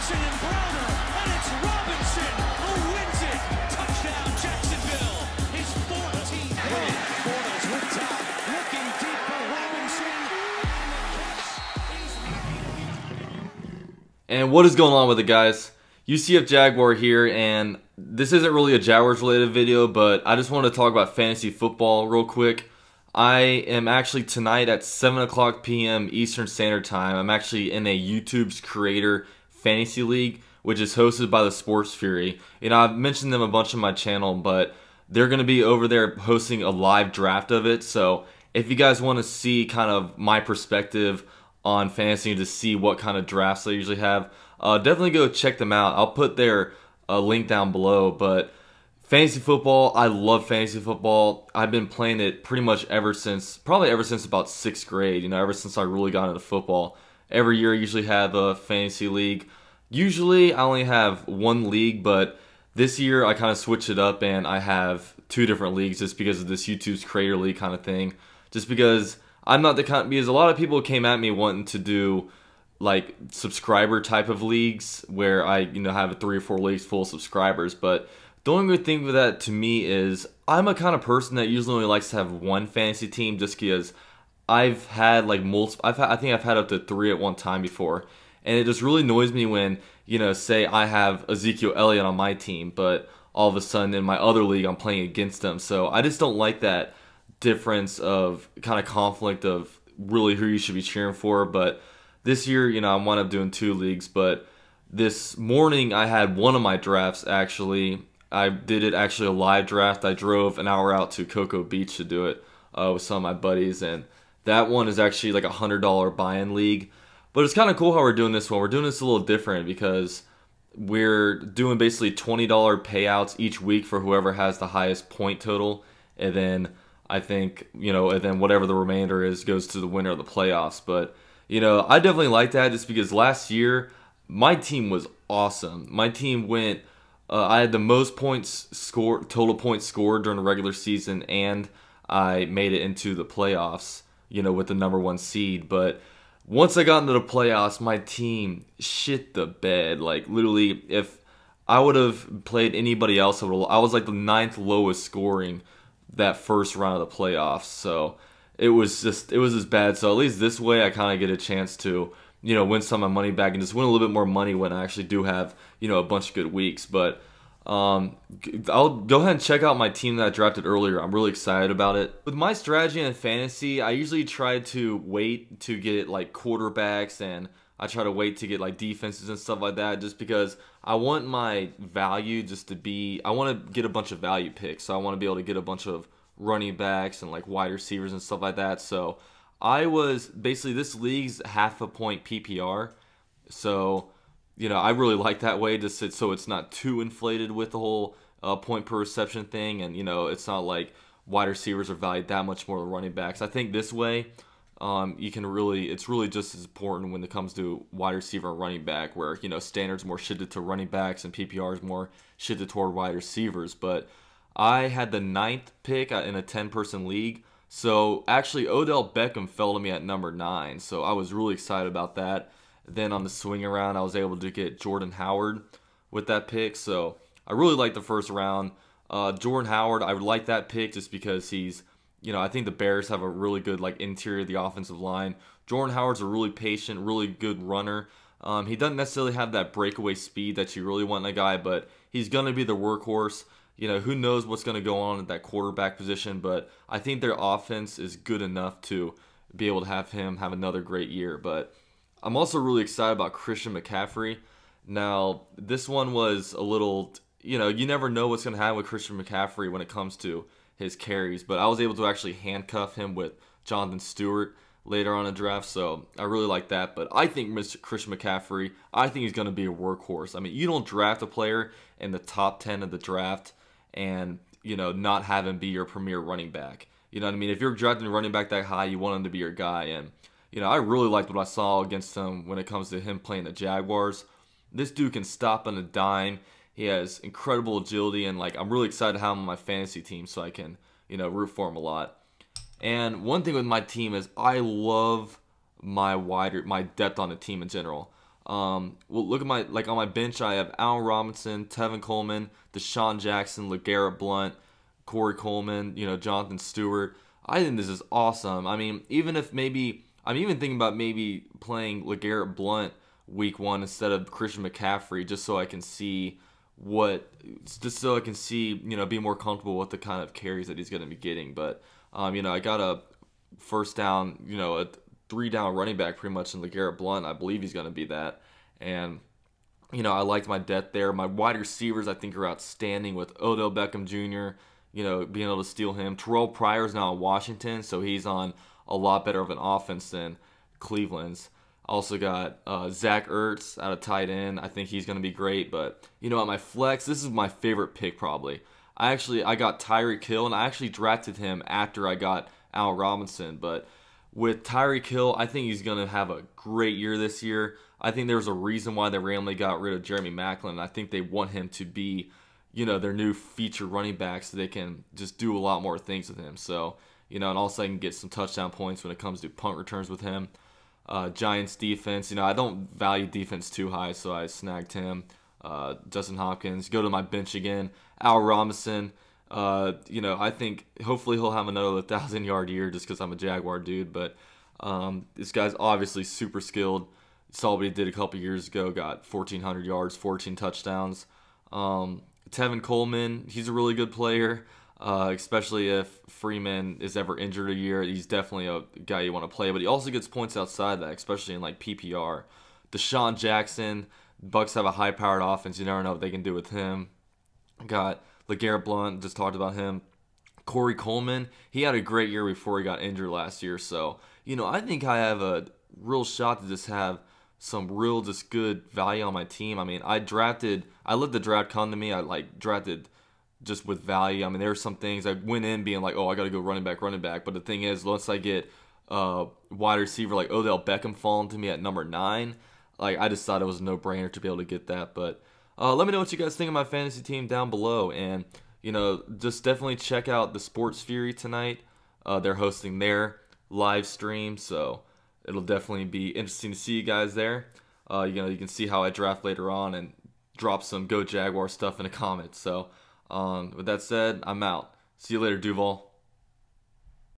Jackson and Browner, and it's Robinson who wins it. Touchdown, Jacksonville. His 14th win. Bortles with top, looking deep for Robinson. And what is going on with it, guys? UCF Jaguar here, and this isn't really a Jaguars related video, but I just want to talk about fantasy football real quick. I am actually tonight at 7 o'clock p.m. Eastern Standard Time. I'm actually in a YouTube's Creator Fantasy League, which is hosted by the Sports Fury. You know, I've mentioned them a bunch on my channel, but they're going to be over there hosting a live draft of it. So if you guys want to see kind of my perspective on fantasy to see what kind of drafts they usually have, definitely go check them out. I'll put their link down below. But fantasy football, I love fantasy football. I've been playing it pretty much probably ever since about 6th grade, you know, ever since I really got into football. Every year I usually have a fantasy league. Usually I only have one league, but this year I kind of switched it up and I have 2 different leagues just because of this YouTube's Creator League kind of thing. Just because I'm not the kind, because a lot of people came at me wanting to do like subscriber type of leagues where I, you know, have 3 or 4 leagues full of subscribers, but the only good thing with that to me is I'm a kind of person that usually only likes to have one fantasy team just because I've had like multiple, I think I've had up to 3 at one time before. And it just really annoys me when, you know, say I have Ezekiel Elliott on my team, but all of a sudden in my other league I'm playing against them. So I just don't like that difference of kind of conflict of really who you should be cheering for. But this year, you know, I wound up doing 2 leagues, but this morning I had one of my drafts actually. I did it actually a live draft. I drove an hour out to Cocoa Beach to do it with some of my buddies, and that one is actually like a $100 buy-in league. But it's kind of cool how we're doing this one. We're doing this a little different because we're doing basically $20 payouts each week for whoever has the highest point total, and then I think, you know, and then whatever the remainder is goes to the winner of the playoffs. But, you know, I definitely like that just because last year my team was awesome. My team went, I had the most points scored, total points scored during the regular season, and I made it into the playoffs, you know, with the #1 seed. But once I got into the playoffs, my team shit the bed. Like, literally, if I would have played anybody else, I was like the 9th lowest scoring that first round of the playoffs. So it was just bad. So at least this way I kind of get a chance to, you know, win some of my money back and just win a little bit more money when I actually do have, you know, a bunch of good weeks. But I'll go ahead and check out my team that I drafted earlier. I'm really excited about it. With my strategy in fantasy, I usually try to wait to get like quarterbacks, and I try to wait to get like defenses and stuff like that, just because I want my value just to be, I want to get a bunch of value picks. So I want to be able to get a bunch of running backs and like wide receivers and stuff like that. So I was basically, this league's half a point PPR. So, you know, I really like that way, just so it's not too inflated with the whole point per reception thing. And, you know, it's not like wide receivers are valued that much more than running backs. I think this way, you can really, it's really just as important when it comes to wide receiver and running back, where, you know, standard's more shifted to running backs and PPR is more shifted toward wide receivers. But I had the 9th pick in a 10-person league. So actually Odell Beckham fell to me at number 9. So I was really excited about that. Then on the swing around, I was able to get Jordan Howard with that pick. So I really liked the first round. Jordan Howard, I would like that pick just because he's, you know, I think the Bears have a really good like interior of the offensive line. Jordan Howard's a really patient, really good runner. He doesn't necessarily have that breakaway speed that you really want in a guy, but he's going to be the workhorse. You know, who knows what's going to go on at that quarterback position, but I think their offense is good enough to be able to have him have another great year. But I'm also really excited about Christian McCaffrey. Now, this one was a little, you know, you never know what's going to happen with Christian McCaffrey when it comes to his carries, but I was able to actually handcuff him with Jonathan Stewart later on in the draft, so I really like that. But I think Mr. Christian McCaffrey, I think he's going to be a workhorse. I mean, you don't draft a player in the top 10 of the draft and, you know, not have him be your premier running back. You know what I mean? If you're drafting a running back that high, you want him to be your guy. And, you know, I really liked what I saw against him when it comes to him playing the Jaguars. This dude can stop on a dime. He has incredible agility, and like I'm really excited to have him on my fantasy team so I can, you know, root for him a lot. And one thing with my team is I love my depth on the team in general. Well, look at my on my bench. I have Allen Robinson, Tevin Coleman, Deshaun Jackson, LeGarrette Blount, Corey Coleman, Jonathan Stewart. I think this is awesome. I mean, even if maybe I'm even thinking about maybe playing LeGarrette Blount week 1 instead of Christian McCaffrey, just so I can see be more comfortable with the kind of carries that he's going to be getting. But I got a first down, a 3-down running back pretty much in LeGarrette Blount. I believe he's going to be that. And I liked my depth there. My wide receivers I think are outstanding with Odell Beckham Jr., being able to steal him. Terrell Pryor's now in Washington, so he's on a lot better of an offense than Cleveland's. Also got Zach Ertz out of tight end. I think he's going to be great. But, at my flex, this is my favorite pick probably. I got Tyreek Hill, and I actually drafted him after I got Allen Robinson. But with Tyreek Hill, I think he's going to have a great year this year. I think there's a reason why they randomly got rid of Jeremy Maclin. I think they want him to be, their new feature running back so they can just do a lot more things with him. So, and also I can get some touchdown points when it comes to punt returns with him. Giants defense, I don't value defense too high, so I snagged him. Justin Hopkins. Go to my bench again. Al Robinson. I think hopefully he'll have another 1,000-yard year just because I'm a Jaguar dude. But this guy's obviously super skilled. Saw what he did a couple years ago. Got 1,400 yards, 14 touchdowns. Tevin Coleman, he's a really good player. Especially if Freeman is ever injured a year. He's definitely a guy you want to play, but he also gets points outside that, especially in PPR. Deshaun Jackson, Bucks have a high-powered offense. You never know what they can do with him. Got LeGarrette Blount, just talked about him. Corey Coleman, he had a great year before he got injured last year. So, I think I have a real shot to just have some real just good value on my team. I mean, I let the draft come to me. I drafted just with value. I mean, there were some things I went in being like, oh, I got to go running back. But the thing is, once I get wide receiver like Odell Beckham falling to me at number 9, I just thought it was a no-brainer to be able to get that. But let me know what you guys think of my fantasy team down below. And, just definitely check out the Sports Fury tonight. They're hosting their live stream, so it'll definitely be interesting to see you guys there. You can see how I draft later on and drop some Go Jaguar stuff in the comments. So, with that said, I'm out. See you later, Duval.